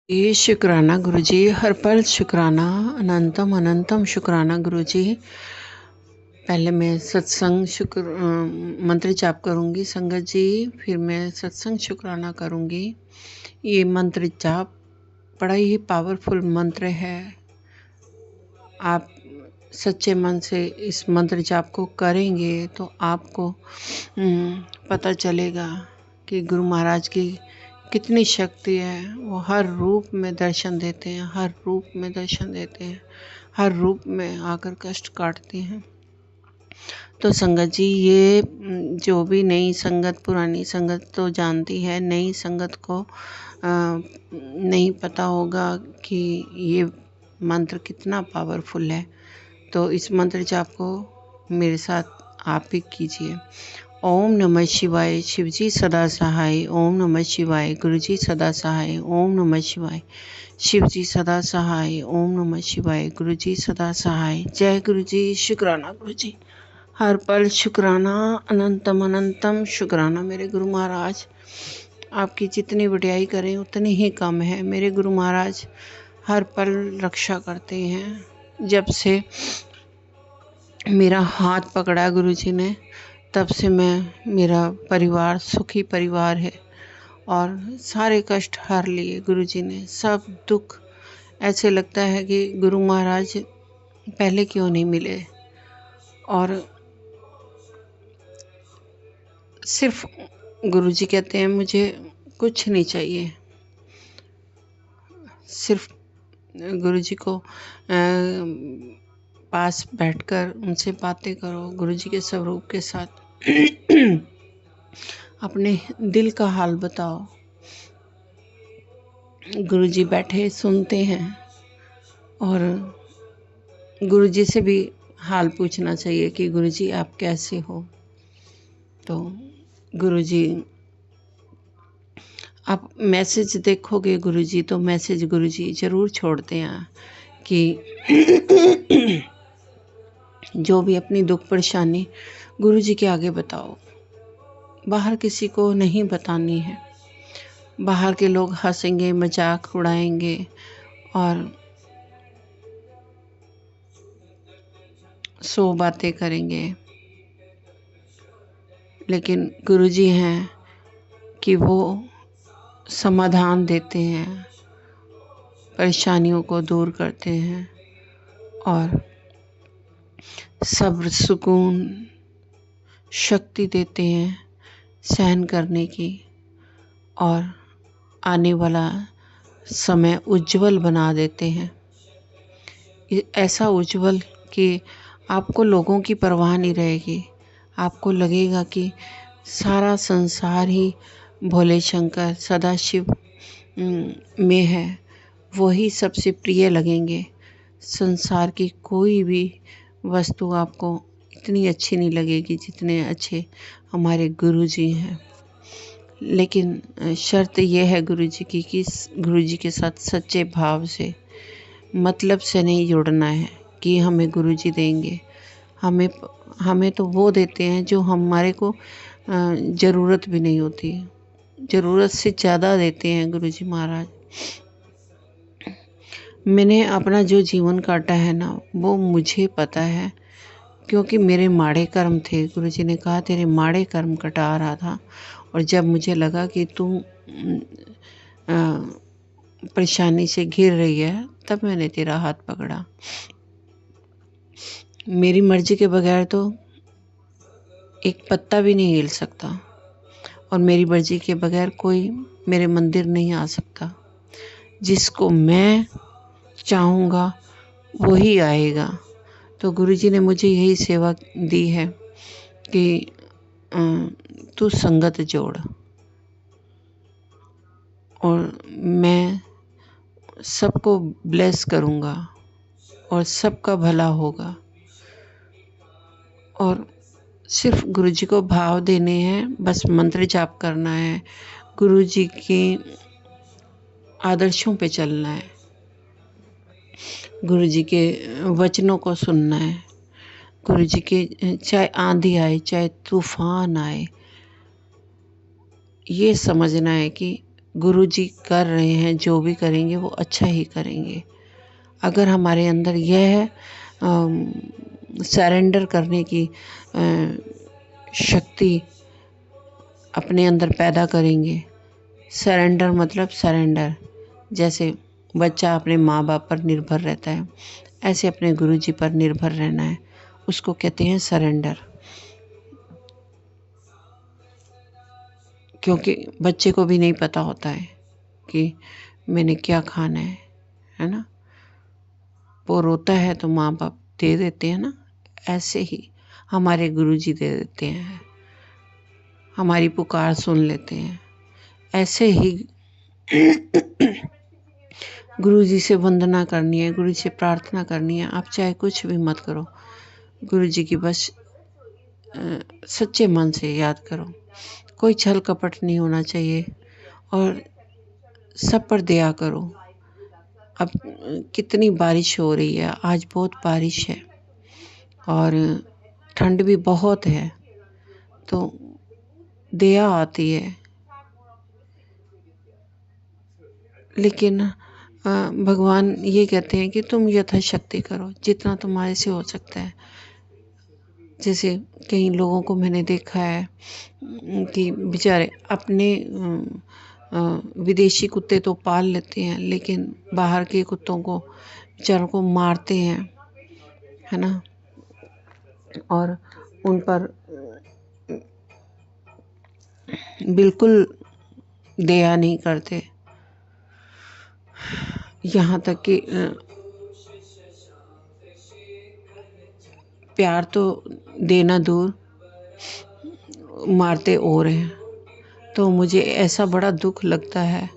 ये शुक्राना गुरुजी, हर पल शुक्राना, अनंतम अनंतम शुक्राना गुरुजी। पहले मैं सत्संग मंत्र जाप करूँगी संगत जी, फिर मैं सत्संग शुक्राना करूँगी। ये मंत्र जाप बड़ा ही पावरफुल मंत्र है। आप सच्चे मन से इस मंत्र जाप को करेंगे तो आपको पता चलेगा कि गुरु महाराज की कितनी शक्ति है। वो हर रूप में दर्शन देते हैं, हर रूप में दर्शन देते हैं, हर रूप में आकर कष्ट काटते हैं। तो संगत जी, ये जो भी नई संगत पुरानी संगत तो जानती है, नई संगत को नहीं पता होगा कि ये मंत्र कितना पावरफुल है। तो इस मंत्र जाप को मेरे साथ आप भी कीजिए। ओम नमः शिवाय, शिवजी सदा सहाय। ओम नमः शिवाय, गुरुजी सदा सहाय। ओम नमः शिवाय, शिवजी सदा सहाय। ओम नमः शिवाय, गुरुजी सदा सहाय। जय गुरुजी, शुक्राना गुरुजी, हर पल शुक्राना, अनंतम अनंतम शुक्राना मेरे गुरु महाराज। आपकी जितनी वडियाई करें उतनी ही कम है। मेरे गुरु महाराज हर पल रक्षा करते हैं। जब से मेरा हाथ पकड़ा गुरुजी ने, तब से मेरा परिवार सुखी परिवार है और सारे कष्ट हर लिए गुरुजी ने, सब दुख। ऐसे लगता है कि गुरु महाराज पहले क्यों नहीं मिले। और सिर्फ गुरुजी कहते हैं मुझे कुछ नहीं चाहिए, सिर्फ गुरुजी को पास बैठकर उनसे बातें करो, गुरुजी के स्वरूप के साथ अपने दिल का हाल बताओ। गुरुजी बैठे सुनते हैं और गुरुजी से भी हाल पूछना चाहिए कि गुरुजी आप कैसे हो। तो गुरुजी, आप मैसेज देखोगे गुरुजी तो मैसेज गुरुजी ज़रूर छोड़ते हैं कि जो भी अपनी दुख परेशानी गुरुजी के आगे बताओ। बाहर किसी को नहीं बतानी है। बाहर के लोग हंसेंगे, मजाक उड़ाएंगे और 100 बातें करेंगे, लेकिन गुरुजी हैं कि वो समाधान देते हैं, परेशानियों को दूर करते हैं और सब्र सुकून शक्ति देते हैं सहन करने की, और आने वाला समय उज्जवल बना देते हैं। ऐसा उज्जवल कि आपको लोगों की परवाह नहीं रहेगी। आपको लगेगा कि सारा संसार ही भोले शंकर सदाशिव में है, वही सबसे प्रिय लगेंगे। संसार की कोई भी वस्तु आपको इतनी अच्छी नहीं लगेगी जितने अच्छे हमारे गुरुजी हैं। लेकिन शर्त यह है गुरुजी की कि गुरुजी के साथ सच्चे भाव से, मतलब से नहीं जुड़ना है कि हमें गुरुजी देंगे। हमें तो वो देते हैं जो हमारे को ज़रूरत भी नहीं होती। ज़रूरत से ज़्यादा देते हैं गुरुजी महाराज। मैंने अपना जो जीवन काटा है ना, वो मुझे पता है, क्योंकि मेरे माड़े कर्म थे। गुरुजी ने कहा तेरे माड़े कर्म कटा रहा था, और जब मुझे लगा कि तू परेशानी से घिर रही है, तब मैंने तेरा हाथ पकड़ा। मेरी मर्जी के बगैर तो एक पत्ता भी नहीं हिल सकता, और मेरी मर्जी के बगैर कोई मेरे मंदिर नहीं आ सकता। जिसको मैं चाहूँगा वही आएगा। तो गुरुजी ने मुझे यही सेवा दी है कि तू संगत जोड़, और मैं सबको ब्लेस करूँगा और सबका भला होगा। और सिर्फ गुरुजी को भाव देने हैं, बस मंत्र जाप करना है, गुरुजी के आदर्शों पे चलना है, गुरुजी के वचनों को सुनना है। गुरुजी के चाहे आंधी आए, चाहे तूफान आए, ये समझना है कि गुरुजी कर रहे हैं, जो भी करेंगे वो अच्छा ही करेंगे। अगर हमारे अंदर यह सरेंडर करने की शक्ति अपने अंदर पैदा करेंगे। सरेंडर मतलब सरेंडर, जैसे बच्चा अपने माँ बाप पर निर्भर रहता है, ऐसे अपने गुरुजी पर निर्भर रहना है, उसको कहते हैं सरेंडर। क्योंकि बच्चे को भी नहीं पता होता है कि मैंने क्या खाना है ना। वो रोता है तो माँ बाप दे देते हैं ना, ऐसे ही हमारे गुरुजी दे देते हैं, हमारी पुकार सुन लेते हैं। ऐसे ही गुरुजी से वंदना करनी है, गुरु से प्रार्थना करनी है। आप चाहे कुछ भी मत करो, गुरुजी की बस सच्चे मन से याद करो। कोई छल कपट नहीं होना चाहिए और सब पर दया करो। अब कितनी बारिश हो रही है, आज बहुत बारिश है और ठंड भी बहुत है, तो दया आती है। लेकिन भगवान ये कहते हैं कि तुम यथाशक्ति करो, जितना तुम्हारे से हो सकता है। जैसे कई लोगों को मैंने देखा है कि बेचारे अपने विदेशी कुत्ते तो पाल लेते हैं, लेकिन बाहर के कुत्तों को बेचारों को मारते हैं, है ना, और उन पर बिल्कुल दया नहीं करते। यहाँ तक कि प्यार तो देना दूर, मारते और हैं। तो मुझे ऐसा बड़ा दुख लगता है।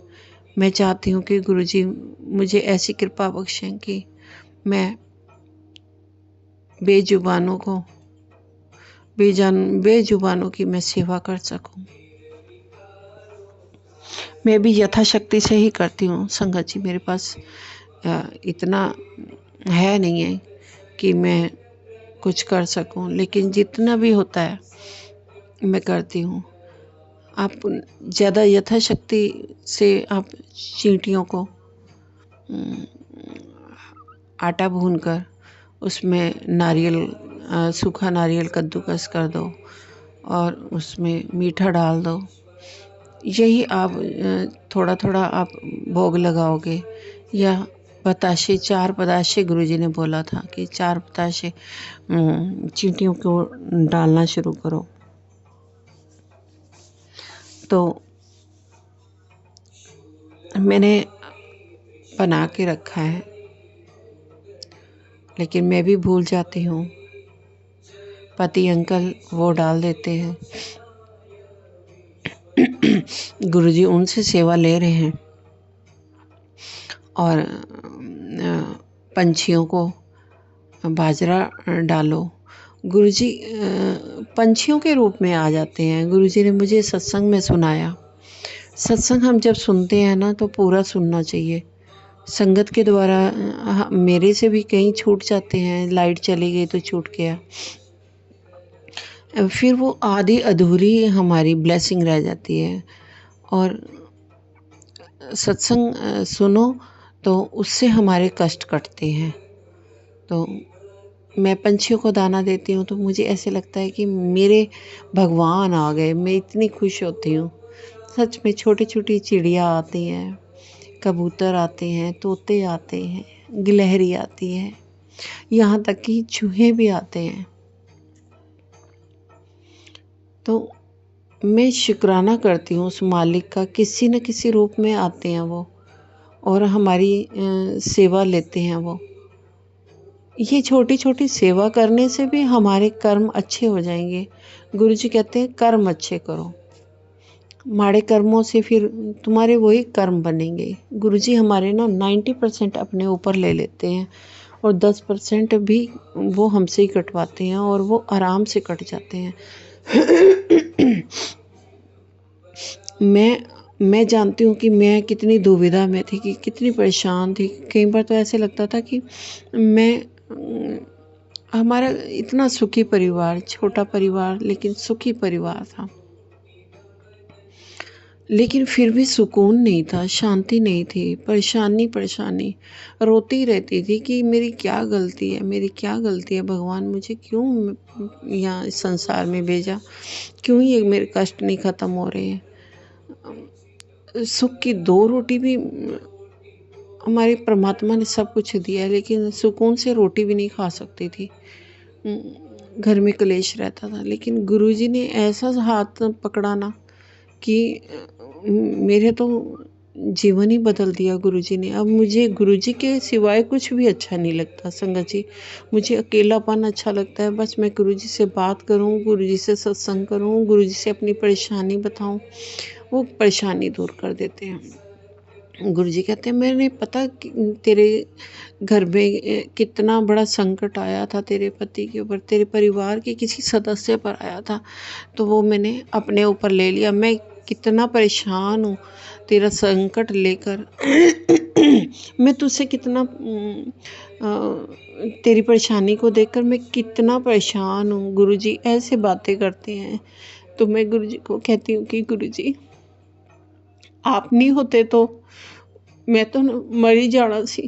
मैं चाहती हूँ कि गुरुजी मुझे ऐसी कृपा बख्शें कि मैं बेजुबानों की मैं सेवा कर सकूं। मैं भी यथाशक्ति से ही करती हूँ संगत जी। मेरे पास इतना है नहीं है कि मैं कुछ कर सकूं, लेकिन जितना भी होता है मैं करती हूँ। आप ज़्यादा यथाशक्ति से आप चींटियों को आटा भूनकर उसमें सूखा नारियल कद्दूकस कर दो और उसमें मीठा डाल दो। यही आप थोड़ा थोड़ा आप भोग लगाओगे, या बताशे, 4 बताशे गुरुजी ने बोला था कि 4 बताशे चींटियों को डालना शुरू करो। तो मैंने बना के रखा है, लेकिन मैं भी भूल जाती हूँ। पति अंकल वो डाल देते हैं। गुरुजी उनसे सेवा ले रहे हैं और पंछियों को बाजरा डालो। गुरुजी पंछियों के रूप में आ जाते हैं। गुरुजी ने मुझे सत्संग में सुनाया। सत्संग हम जब सुनते हैं ना तो पूरा सुनना चाहिए। संगत के द्वारा मेरे से भी कहीं छूट जाते हैं, लाइट चली गई तो छूट गया, फिर वो आधी अधूरी हमारी ब्लेसिंग रह जाती है। और सत्संग सुनो तो उससे हमारे कष्ट कटते हैं। तो मैं पंछियों को दाना देती हूँ तो मुझे ऐसे लगता है कि मेरे भगवान आ गए। मैं इतनी खुश होती हूँ सच में। छोटी छोटी चिड़िया आती हैं, कबूतर आते हैं, तोते आते हैं, गिलहरी आती है, यहाँ तक कि चूहे भी आते हैं। तो मैं शुक्राना करती हूँ उस मालिक का। किसी न किसी रूप में आते हैं वो और हमारी सेवा लेते हैं वो। ये छोटी छोटी सेवा करने से भी हमारे कर्म अच्छे हो जाएंगे। गुरुजी कहते हैं कर्म अच्छे करो, माड़े कर्मों से फिर तुम्हारे वही कर्म बनेंगे। गुरुजी हमारे ना 90% अपने ऊपर ले लेते हैं और 10% भी वो हमसे ही कटवाते हैं और वो आराम से कट जाते हैं। मैं जानती हूँ कि मैं कितनी दुविधा में थी, कि कितनी परेशान थी। कई बार तो ऐसे लगता था कि हमारा इतना सुखी परिवार, छोटा परिवार लेकिन सुखी परिवार था। लेकिन फिर भी सुकून नहीं था, शांति नहीं थी, परेशानी परेशानी रोती रहती थी कि मेरी क्या गलती है, मेरी क्या गलती है भगवान, मुझे क्यों यहाँ इस संसार में भेजा, क्यों ये मेरे कष्ट नहीं ख़त्म हो रहे हैं। सुख की दो रोटी भी हमारे परमात्मा ने सब कुछ दिया है, लेकिन सुकून से रोटी भी नहीं खा सकती थी। घर में क्लेश रहता था, लेकिन गुरुजी ने ऐसा हाथ पकड़ा ना कि मेरे तो जीवन ही बदल दिया गुरुजी ने। अब मुझे गुरुजी के सिवाय कुछ भी अच्छा नहीं लगता संगत जी। मुझे अकेलापन अच्छा लगता है। बस मैं गुरुजी से बात करूं, गुरुजी से सत्संग करूं, गुरुजी से अपनी परेशानी बताऊं, वो परेशानी दूर कर देते हैं। गुरुजी कहते हैं मैंने पता तेरे घर में कितना बड़ा संकट आया था, तेरे पति के ऊपर, तेरे परिवार के किसी सदस्य पर आया था, तो वो मैंने अपने ऊपर ले लिया। मैं कितना परेशान हूँ तेरा संकट लेकर। मैं तुझसे कितना तेरी परेशानी को देखकर मैं कितना परेशान हूँ। गुरुजी ऐसे बातें करते हैं तो मैं गुरुजी को कहती हूँ कि गुरुजी आप नहीं होते तो मैं तो मर ही जाना सी।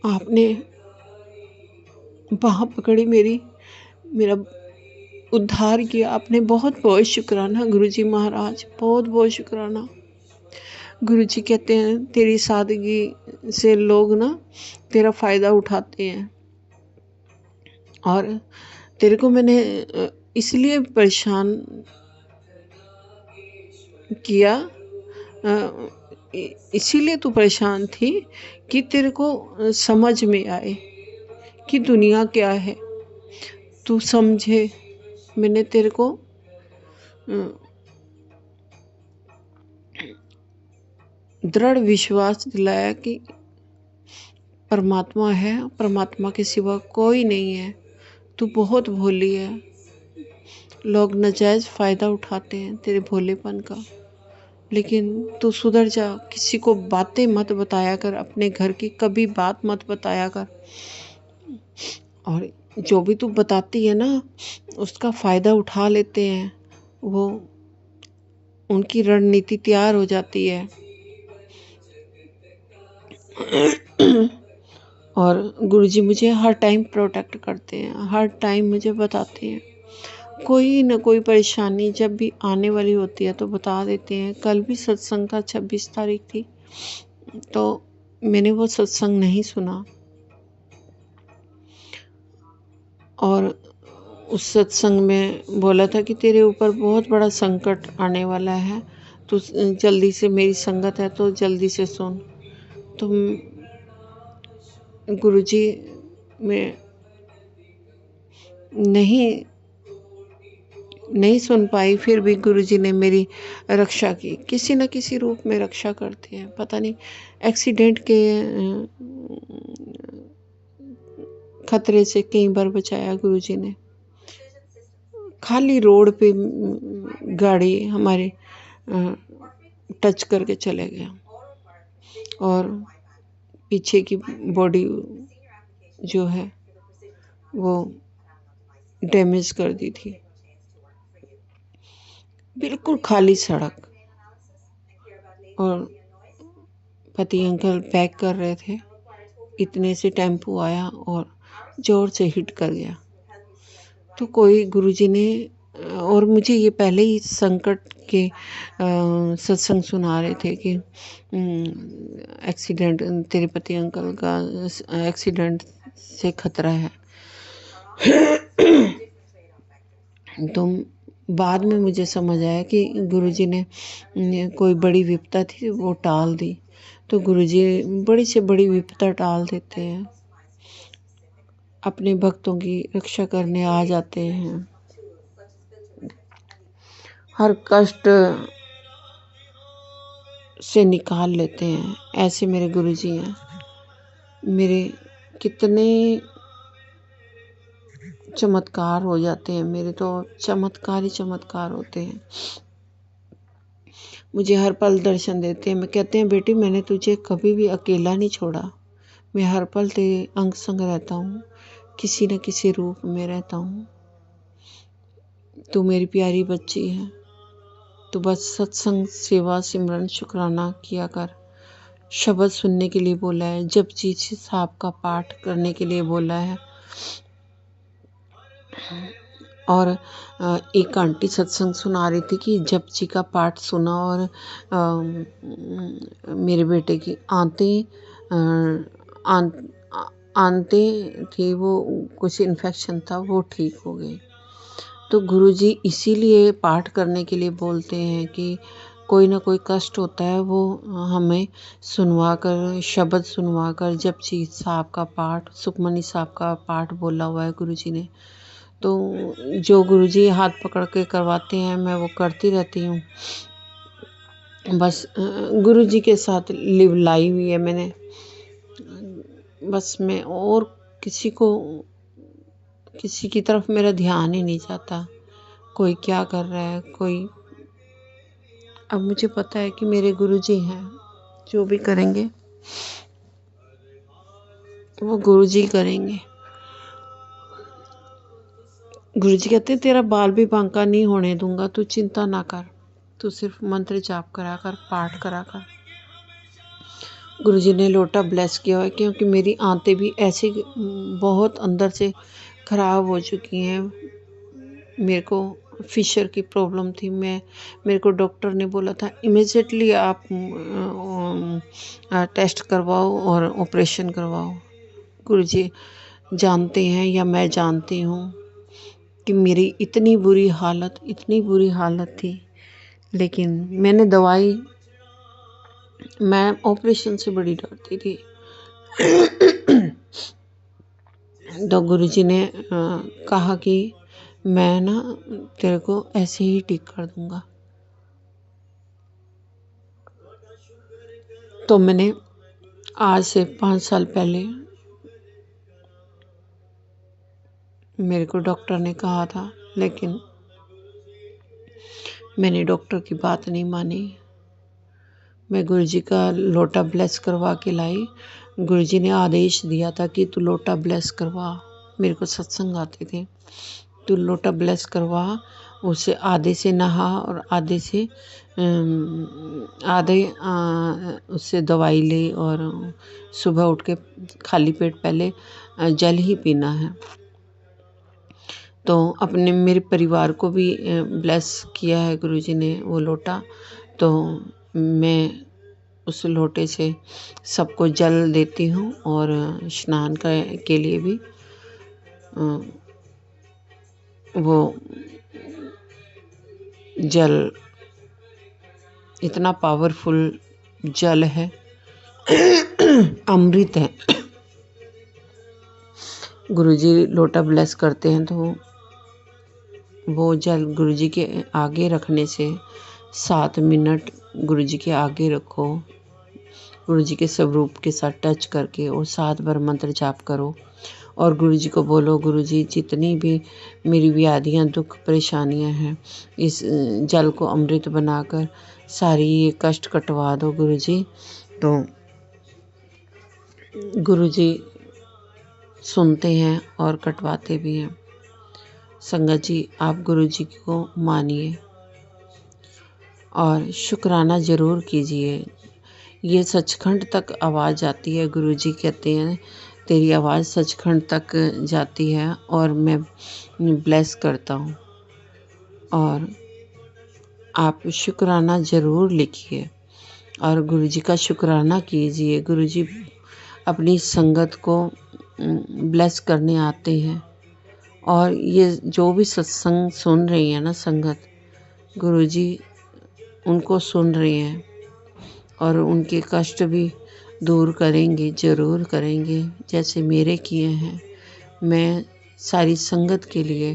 आपने बाह पकड़ी मेरा उद्धार किया आपने। बहुत बहुत शुक्राना गुरुजी महाराज, बहुत बहुत शुक्राना। गुरुजी कहते हैं तेरी सादगी से लोग ना तेरा फ़ायदा उठाते हैं, और तेरे को मैंने इसलिए परेशान किया, इसीलिए तू परेशान थी कि तेरे को समझ में आए कि दुनिया क्या है, तू समझे। मैंने तेरे को दृढ़ विश्वास दिलाया कि परमात्मा है, परमात्मा के सिवा कोई नहीं है। तू बहुत भोली है, लोग नाजायज़ फ़ायदा उठाते हैं तेरे भोलेपन का, लेकिन तू सुधर जा। किसी को बातें मत बताया कर, अपने घर की कभी बात मत बताया कर, और जो भी तू बताती है ना उसका फ़ायदा उठा लेते हैं, वो उनकी रणनीति तैयार हो जाती है। और गुरुजी मुझे हर टाइम प्रोटेक्ट करते हैं, हर टाइम मुझे बताते हैं। कोई न कोई परेशानी जब भी आने वाली होती है तो बता देते हैं। कल भी सत्संग था, 26 तारीख थी, तो मैंने वो सत्संग नहीं सुना, और उस सत्संग में बोला था कि तेरे ऊपर बहुत बड़ा संकट आने वाला है, तो जल्दी से, मेरी संगत है तो जल्दी से सुन। तो गुरुजी मैं नहीं सुन पाई, फिर भी गुरुजी ने मेरी रक्षा की। किसी न किसी रूप में रक्षा करते हैं। पता नहीं एक्सीडेंट के खतरे से कई बार बचाया गुरुजी ने। खाली रोड पे गाड़ी हमारे टच करके चले गया, और पीछे की बॉडी जो है वो डैमेज कर दी थी। बिल्कुल खाली सड़क, और पति अंकल पैक कर रहे थे, इतने से टेम्पो आया और जोर से हिट कर गया। तो कोई गुरुजी ने, और मुझे ये पहले ही संकट के सत्संग सुना रहे थे कि एक्सीडेंट, तेरे पति अंकल का एक्सीडेंट से खतरा है। तो बाद में मुझे समझ आया कि गुरुजी ने कोई बड़ी विपदा थी वो टाल दी। तो गुरुजी बड़ी से बड़ी विपदा टाल देते हैं, अपने भक्तों की रक्षा करने आ जाते हैं। हर कष्ट से निकाल लेते हैं। ऐसे मेरे गुरुजी हैं। मेरे कितने चमत्कार हो जाते हैं, मेरे तो चमत्कार ही चमत्कार होते हैं। मुझे हर पल दर्शन देते हैं। मैं कहते हैं बेटी मैंने तुझे कभी भी अकेला नहीं छोड़ा, मैं हर पल तेरे अंग संग रहता हूँ, किसी न किसी रूप में रहता हूँ। तू मेरी प्यारी बच्ची है, तू बस सत्संग सेवा सिमरन शुक्राना किया कर। शब्द सुनने के लिए बोला है, जपजी साहब का पाठ करने के लिए बोला है। और एक आंटी सत्संग सुना रही थी कि जपजी का पाठ सुना और मेरे बेटे की आंते थी, वो कुछ इन्फेक्शन था, वो ठीक हो गई। तो गुरुजी इसीलिए पाठ करने के लिए बोलते हैं कि कोई ना कोई कष्ट होता है, वो हमें सुनवा कर, शब्द सुनवा कर, जपजी साहब का पाठ, सुखमनी साहब का पाठ बोला हुआ है गुरुजी ने। तो जो गुरुजी हाथ पकड़ के करवाते हैं, मैं वो करती रहती हूँ। बस गुरुजी के साथ लिव लाई हुई है मैंने। बस मैं और किसी की तरफ मेरा ध्यान ही नहीं जाता, कोई क्या कर रहा है, कोई। अब मुझे पता है कि मेरे गुरुजी हैं, जो भी करेंगे वो गुरुजी करेंगे। गुरुजी कहते हैं तेरा बाल भी बांका नहीं होने दूंगा, तू चिंता ना कर, तू सिर्फ मंत्र जाप करा कर, पाठ करा कर। गुरुजी ने लोटा ब्लेस किया है, क्योंकि मेरी आंतें भी ऐसे बहुत अंदर से ख़राब हो चुकी हैं। मेरे को फिशर की प्रॉब्लम थी, मेरे को डॉक्टर ने बोला था इमीडिएटली आप टेस्ट करवाओ और ऑपरेशन करवाओ। गुरुजी जानते हैं, या मैं जानती हूँ कि मेरी इतनी बुरी हालत थी, लेकिन मैं ऑपरेशन से बड़ी डरती थी। तो गुरुजी ने कहा कि मैं ना तेरे को ऐसे ही ठीक कर दूंगा। तो मैंने आज से 5 साल पहले मेरे को डॉक्टर ने कहा था, लेकिन मैंने डॉक्टर की बात नहीं मानी। मैं गुरुजी का लोटा ब्लेस करवा के लाई। गुरुजी ने आदेश दिया था कि तू लोटा ब्लेस करवा। मेरे को सत्संग आते थे, तू लोटा ब्लेस करवा, उससे आधे से नहा और आधे उससे दवाई ले, और सुबह उठ के खाली पेट पहले जल ही पीना है। तो मेरे परिवार को भी ब्लेस किया है गुरुजी ने वो लोटा। तो मैं उस लोटे से सबको जल देती हूँ, और स्नान के लिए भी वो जल इतना पावरफुल जल है, अमृत है। गुरुजी लोटा ब्लेस करते हैं, तो वो जल गुरुजी के आगे रखने से 7 मिनट गुरुजी के आगे रखो, गुरुजी के स्वरूप के साथ टच करके, और 7 बार मंत्र जाप करो, और गुरुजी को बोलो, गुरुजी जितनी भी मेरी व्याधियाँ, दुख, परेशानियाँ हैं, इस जल को अमृत बनाकर सारी ये कष्ट कटवा दो गुरुजी। तो गुरुजी सुनते हैं और कटवाते भी हैं। संगत जी, आप गुरुजी को मानिए और शुक्राना ज़रूर कीजिए। ये सचखंड तक आवाज़ आती है। गुरुजी कहते हैं तेरी आवाज़ सचखंड तक जाती है, और मैं ब्लेस करता हूँ। और आप शुक्राना ज़रूर लिखिए और गुरुजी का शुक्राना कीजिए। गुरुजी अपनी संगत को ब्लेस करने आते हैं, और ये जो भी सत्संग सुन रही है ना संगत, गुरुजी उनको सुन रहे हैं और उनके कष्ट भी दूर करेंगे, ज़रूर करेंगे, जैसे मेरे किए हैं। मैं सारी संगत के लिए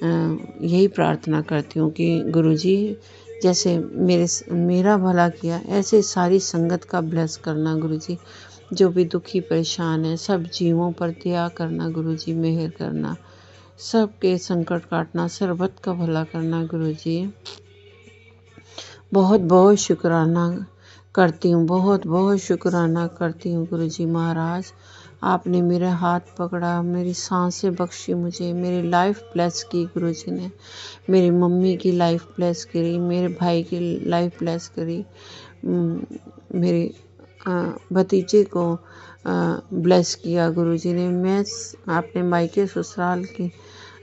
यही प्रार्थना करती हूँ कि गुरुजी जैसे मेरा भला किया, ऐसे सारी संगत का ब्लेस करना गुरुजी। जो भी दुखी परेशान है, सब जीवों पर दया करना गुरुजी, मेहर करना, सबके संकट काटना, सर्वत का भला करना गुरुजी। बहुत बहुत शुक्राना करती हूँ, बहुत बहुत शुक्राना करती हूँ गुरुजी महाराज। आपने मेरा हाथ पकड़ा, मेरी सांसें बख्शी मुझे, मेरी लाइफ ब्लेस की गुरुजी ने। मेरी मम्मी की लाइफ ब्लेस करी, मेरे भाई की लाइफ ब्लेस करी, मेरे भतीजे को ब्लेस किया गुरुजी ने। मैं अपने मायके ससुराल की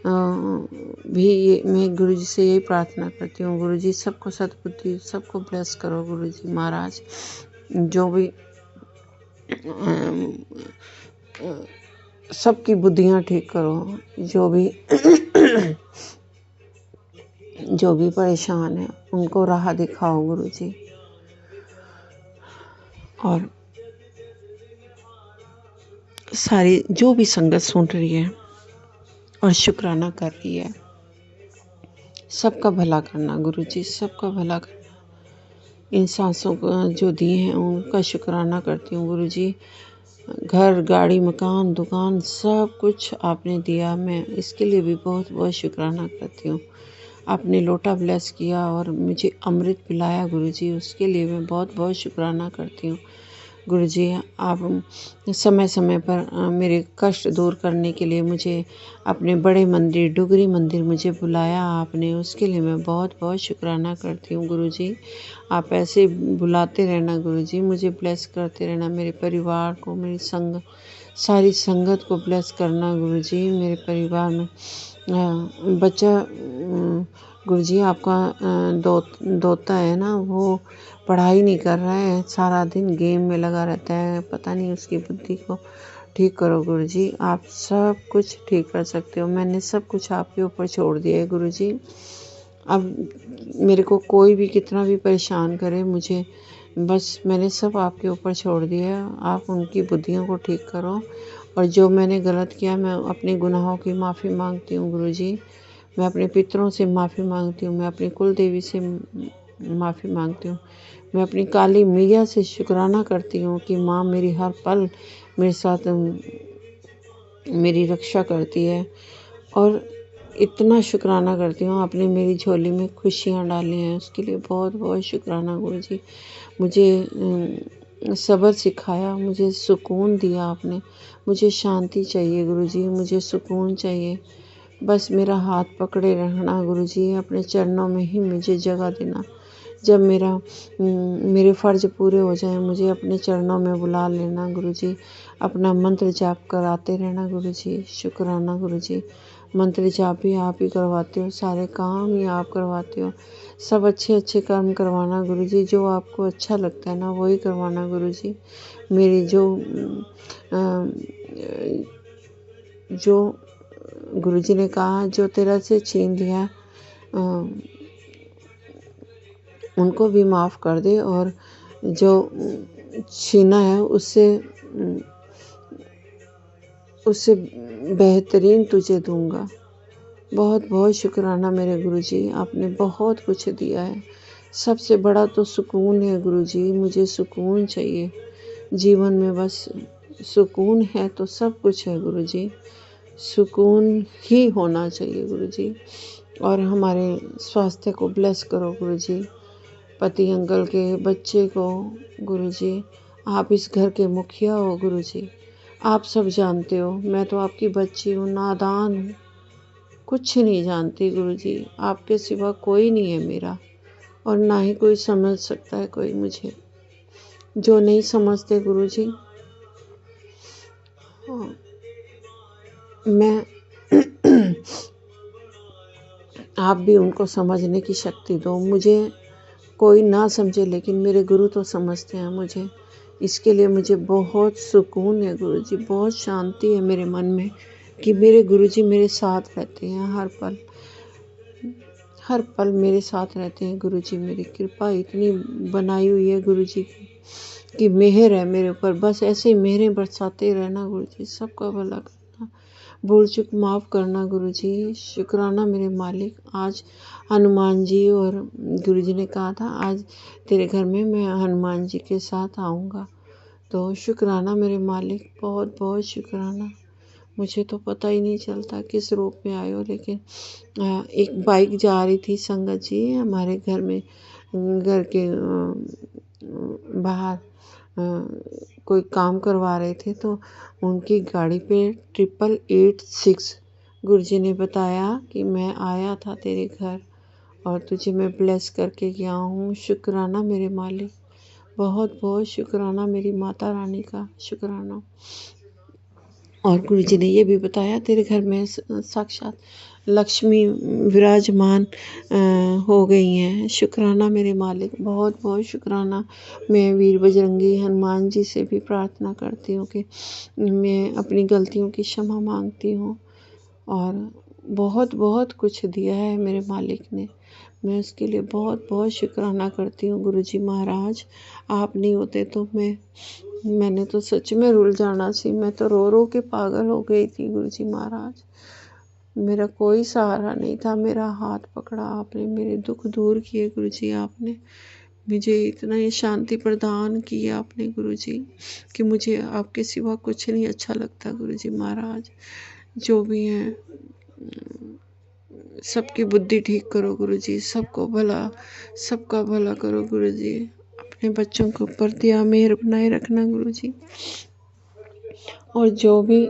भी मैं गुरुजी से यही प्रार्थना करती हूँ, गुरुजी सबको सद्बुद्धि, सबको ब्लेस करो गुरुजी महाराज। जो भी सबकी बुद्धियाँ ठीक करो, जो भी परेशान है उनको राह दिखाओ गुरुजी। और सारी जो भी संगत सुन रही है और शुक्राना कर रही है, सबका भला करना गुरुजी, सबका भला करना। इन सांसों को जो दिए हैं उनका शुक्राना करती हूँ गुरुजी। घर, गाड़ी, मकान, दुकान सब कुछ आपने दिया, मैं इसके लिए भी बहुत बहुत शुक्राना करती हूँ। आपने लोटा ब्लेस किया और मुझे अमृत पिलाया गुरुजी, उसके लिए मैं बहुत बहुत शुक्राना करती हूँ गुरुजी। आप समय समय पर मेरे कष्ट दूर करने के लिए मुझे अपने बड़े मंदिर, डुगरी मंदिर मुझे बुलाया आपने, उसके लिए मैं बहुत बहुत शुक्राना करती हूँ गुरुजी। आप ऐसे बुलाते रहना गुरुजी, मुझे ब्लेस करते रहना, मेरे परिवार को, मेरी सारी संगत को ब्लेस करना गुरुजी। मेरे परिवार में बच्चा गुरुजी आपका दोता है ना, वो पढ़ाई नहीं कर रहा है, सारा दिन गेम में लगा रहता है, पता नहीं उसकी बुद्धि को ठीक करो गुरुजी। आप सब कुछ ठीक कर सकते हो, मैंने सब कुछ आपके ऊपर छोड़ दिया है गुरुजी। अब मेरे को कोई भी कितना भी परेशान करे, मुझे बस मैंने सब आपके ऊपर छोड़ दिया है। आप उनकी बुद्धियों को ठीक करो, और जो मैंने गलत किया मैं अपने गुनाहों की माफ़ी मांगती हूँ गुरुजी। मैं अपने पितरों से माफ़ी मांगती हूँ, मैं अपनी कुल देवी से माफ़ी मांगती हूँ, मैं अपनी काली मैया से शुक्राना करती हूँ कि माँ मेरी हर पल मेरे साथ मेरी रक्षा करती है। और इतना शुक्राना करती हूँ, आपने मेरी झोली में खुशियाँ डाली हैं, उसके लिए बहुत बहुत शुक्राना गुरुजी। मुझे सब्र सिखाया, मुझे सुकून दिया आपने, मुझे शांति चाहिए गुरुजी, मुझे सुकून चाहिए। बस मेरा हाथ पकड़े रहना गुरुजी, अपने चरणों में ही मुझे जगह देना। जब मेरे फ़र्ज़ पूरे हो जाएं, मुझे अपने चरणों में बुला लेना गुरुजी। अपना मंत्र जाप कराते रहना गुरुजी। शुक्राना गुरुजी, मंत्र जाप भी आप ही करवाते हो, सारे काम ही आप करवाते हो, सब अच्छे अच्छे कर्म करवाना गुरुजी, जो आपको अच्छा लगता है ना वही करवाना गुरुजी। मेरी जो गुरुजी ने कहा, जो तेरा से छीन लिया उनको भी माफ़ कर दे, और जो छीना है उससे बेहतरीन तुझे दूंगा। बहुत बहुत शुक्राना मेरे गुरुजी, आपने बहुत कुछ दिया है। सबसे बड़ा तो सुकून है गुरुजी, मुझे सुकून चाहिए जीवन में, बस सुकून है तो सब कुछ है गुरुजी। सुकून ही होना चाहिए गुरुजी। और हमारे स्वास्थ्य को ब्लेस करो गुरुजी, पति अंकल के बच्चे को गुरुजी। आप इस घर के मुखिया हो गुरुजी, आप सब जानते हो, मैं तो आपकी बच्ची हूँ, नादान हूँ, कुछ नहीं जानती गुरुजी। आपके सिवा कोई नहीं है मेरा, और ना ही कोई समझ सकता है कोई मुझे। जो नहीं समझते गुरुजी, मैं आप भी उनको समझने की शक्ति दो। मुझे कोई ना समझे, लेकिन मेरे गुरु तो समझते हैं मुझे। इसके लिए मुझे बहुत सुकून है गुरुजी, बहुत शांति है मेरे मन में कि मेरे गुरुजी मेरे साथ रहते हैं, हर पल मेरे साथ रहते हैं गुरुजी। मेरी कृपा इतनी बनाई हुई है गुरुजी की मेहर है मेरे ऊपर, बस ऐसे ही मेहरें बरसाते रहना गुरुजी। सबका भला करना, भूल चूक माफ़ करना गुरुजी। शुक्राना मेरे मालिक। आज हनुमान जी, और गुरुजी ने कहा था आज तेरे घर में मैं हनुमान जी के साथ आऊँगा, तो शुक्राना मेरे मालिक, बहुत बहुत शुक्राना। मुझे तो पता ही नहीं चलता किस रूप में आए हो, लेकिन एक बाइक जा रही थी संगत जी हमारे घर के बाहर कोई काम करवा रहे थे तो उनकी गाड़ी पे 8886 गुरुजी ने बताया कि मैं आया था तेरे घर और तुझे मैं ब्लेस करके गया हूँ। शुक्राना मेरे मालिक, बहुत बहुत शुक्राना मेरी माता रानी का शुक्राना। और गुरुजी ने ये भी बताया तेरे घर में साक्षात लक्ष्मी विराजमान हो गई हैं। शुक्राना मेरे मालिक, बहुत बहुत शुक्राना। मैं वीर बजरंगी हनुमान जी से भी प्रार्थना करती हूँ कि मैं अपनी गलतियों की क्षमा मांगती हूँ और बहुत बहुत कुछ दिया है मेरे मालिक ने, मैं उसके लिए बहुत बहुत शुक्राना करती हूँ। गुरुजी महाराज, आप नहीं होते तो मैंने तो सच में रुल जाना सी, मैं तो रो रो के पागल हो गई थी। गुरुजी महाराज, मेरा कोई सहारा नहीं था, मेरा हाथ पकड़ा आपने, मेरे दुख दूर किए गुरुजी आपने, मुझे इतना ये शांति प्रदान की आपने गुरुजी कि मुझे आपके सिवा कुछ नहीं अच्छा लगता। गुरुजी महाराज, जो भी हैं सबकी बुद्धि ठीक करो गुरुजी, सबका भला करो गुरुजी, अपने बच्चों के ऊपर दया मेहर बनाए रखना गुरुजी। और जो भी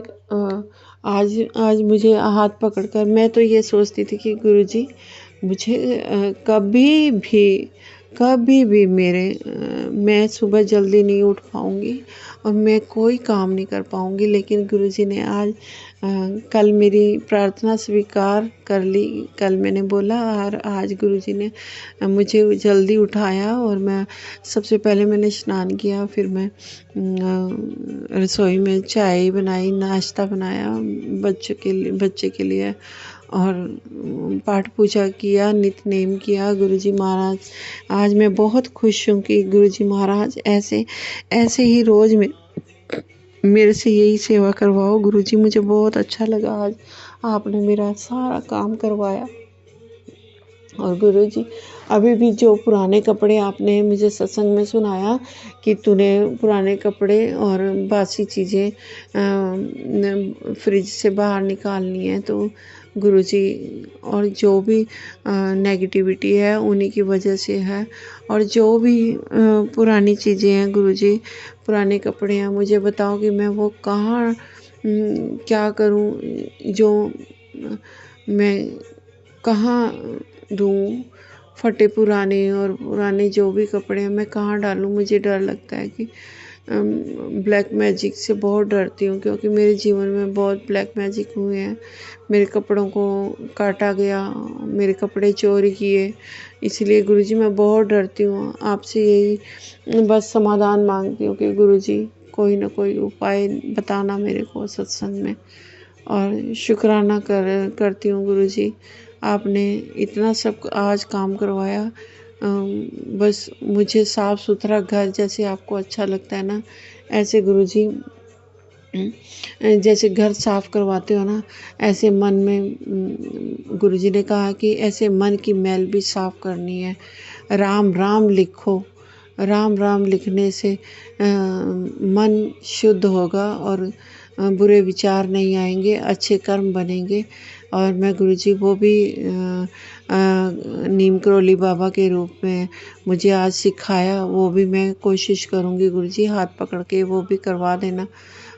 आज मुझे हाथ पकड़कर, मैं तो ये सोचती थी कि गुरुजी मुझे कभी भी मैं सुबह जल्दी नहीं उठ पाऊँगी और मैं कोई काम नहीं कर पाऊँगी, लेकिन गुरुजी ने आज कल मेरी प्रार्थना स्वीकार कर ली। कल मैंने बोला और आज गुरुजी ने मुझे जल्दी उठाया और मैं सबसे पहले मैंने स्नान किया, फिर मैं रसोई में चाय बनाई, नाश्ता बनाया बच्चे के लिए और पाठ पूजा किया, नित्य नेम किया। गुरुजी महाराज, आज मैं बहुत खुश हूँ कि गुरुजी महाराज ऐसे ही रोज़ मेरे से यही सेवा करवाओ गुरुजी। मुझे बहुत अच्छा लगा आज आपने मेरा सारा काम करवाया। और गुरुजी, अभी भी जो पुराने कपड़े आपने मुझे सत्संग में सुनाया कि तूने पुराने कपड़े और बासी चीज़ें फ्रिज से बाहर निकालनी है, तो गुरुजी, और जो भी नेगेटिविटी है उन्हीं की वजह से है, और जो भी पुरानी चीज़ें हैं गुरुजी, पुराने कपड़े हैं, मुझे बताओ कि मैं वो कहाँ क्या करूं, जो मैं कहाँ दूँ फटे पुराने जो भी कपड़े हैं मैं कहाँ डालूँ। मुझे डर लगता है कि ब्लैक मैजिक से बहुत डरती हूँ, क्योंकि मेरे जीवन में बहुत ब्लैक मैजिक हुए हैं। मेरे कपड़ों को काटा गया, मेरे कपड़े चोरी किए, इसलिए गुरुजी मैं बहुत डरती हूँ। आपसे यही बस समाधान मांगती हूँ कि गुरुजी कोई ना कोई उपाय बताना मेरे को सत्संग में। और शुक्राना करती हूँ गुरुजी, आपने इतना सब आज काम करवाया। बस मुझे साफ़ सुथरा घर जैसे आपको अच्छा लगता है ना, ऐसे गुरुजी जैसे घर साफ करवाते हो ना, ऐसे मन में गुरुजी ने कहा कि ऐसे मन की मैल भी साफ करनी है। राम राम लिखो, राम राम लिखने से मन शुद्ध होगा और बुरे विचार नहीं आएंगे, अच्छे कर्म बनेंगे। और मैं गुरुजी वो भी नीम करोली बाबा के रूप में मुझे आज सिखाया, वो भी मैं कोशिश करूँगी गुरुजी, हाथ पकड़ के वो भी करवा देना।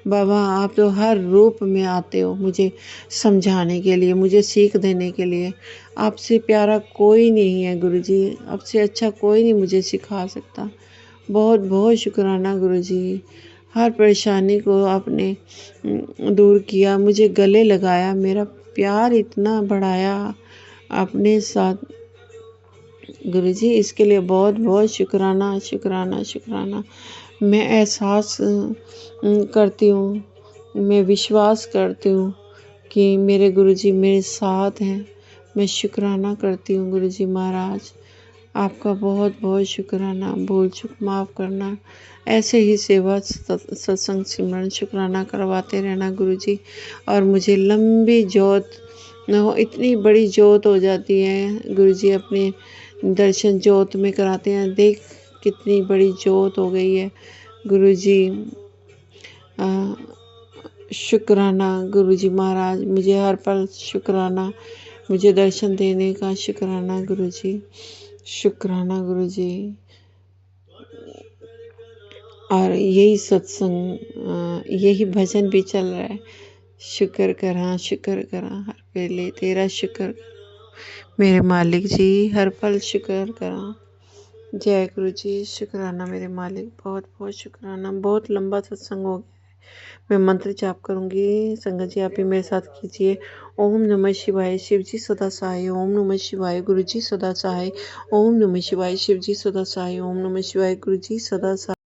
बाबा, आप तो हर रूप में आते हो मुझे समझाने के लिए, मुझे सीख देने के लिए। आपसे प्यारा कोई नहीं है गुरुजी, आपसे अच्छा कोई नहीं मुझे सिखा सकता। बहुत बहुत शुक्राना गुरुजी, हर परेशानी को आपने दूर किया, मुझे गले लगाया, मेरा प्यार इतना बढ़ाया अपने साथ गुरुजी, इसके लिए बहुत बहुत शुक्राना शुक्राना शुक्राना। मैं एहसास करती हूँ, मैं विश्वास करती हूँ कि मेरे गुरुजी मेरे साथ हैं। मैं शुक्राना करती हूँ गुरुजी महाराज, आपका बहुत बहुत शुक्राना। भूल चूक माफ़ करना, ऐसे ही सेवा सत्संग सिमरन शुक्राना करवाते रहना गुरुजी। और मुझे लंबी जोत इतनी बड़ी जोत हो जाती है गुरुजी, अपने दर्शन जोत में कराते हैं, देख कितनी बड़ी जोत हो गई है गुरुजी। शुक्राना गुरुजी महाराज, मुझे हर पल शुक्राना, मुझे दर्शन देने का शुक्राना गुरुजी, शुक्राना गुरुजी। और यही सत्संग, यही भजन भी चल रहा है। शुक्र करा हर वेले तेरा शुक्र मेरे मालिक जी, हर पल शुक्र करा। जय गुरु जी। शुक्राना मेरे मालिक, बहुत बहुत शुक्राना। बहुत लंबा सत्संग हो गया। मैं मंत्र जाप करूंगी, संगत जी आप भी मेरे साथ कीजिए। ओम नमः शिवाय, शिव जी सदा सहाय। ओम नमः शिवाय, गुरु जी सदा सहाय। ओम नमः शिवाय, शिव जी सदा सहाय। ओम नमः शिवाय, गुरु जी सदा सहाय।